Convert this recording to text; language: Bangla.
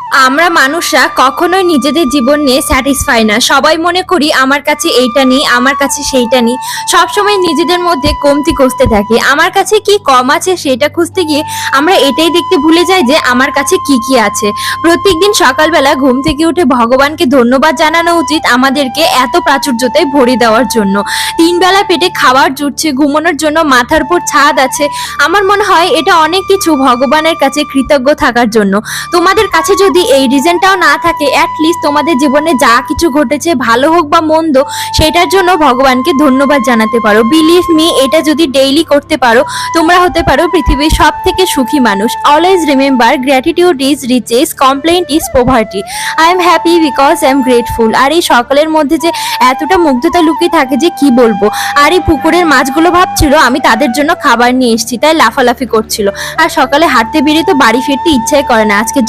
আমরা মানুষরা কখনোই নিজেদের জীবন নিয়ে স্যাটিসফাই না। সবাই মনে করি আমার কাছে এইটা নেই, আমার কাছে সেইটা নেই। সবসময় নিজেদের মধ্যে কমতি খুঁজতে থাকি। আমার কাছে কি কম আছে সেটা খুঁজতে গিয়ে আমরা এটাই দেখতে ভুলে যাই যে আমার কাছে কি কি আছে। প্রত্যেকদিন সকালবেলা ঘুম থেকে উঠে ভগবানকে ধন্যবাদ জানানো উচিত আমাদেরকে এত প্রাচুর্যতায় ভরে দেওয়ার জন্য। তিন বেলা পেটে খাবার জুটছে, ঘুমানোর জন্য মাথার উপর ছাদ আছে। আমার মনে হয় এটা অনেক কিছু ভগবানের কাছে কৃতজ্ঞ থাকার জন্য। তোমাদের কাছে যদি এই রিজনটাও না থাকে, অ্যাটলিস্ট তোমাদের জীবনে যা কিছু ঘটেছে ভালো হোক বা মন্দ, সেটার জন্য ভগবানকে ধন্যবাদ জানাতে পারো। বিলিভ মি, এটা যদি ডেইলি করতে পারো, তোমরা হতে পারো পৃথিবীর সব থেকে সুখী মানুষ। Always remember, gratitude is riches, complaint is poverty. I am happy because I am grateful. আর এই সকলের মধ্যে যে এতটা মুগ্ধতা লুকিয়ে থাকে যে কি বলবো। আর এই পুকুরের মাছগুলো ভাবছিল আমি তাদের জন্য খাবার নিয়ে এসেছি, তাই লাফালাফি করছিল। আর সকালে হাঁটতে বেরিয়ে তো বাড়ি ফিরতে ইচ্ছাই করে না। আজকের জন্য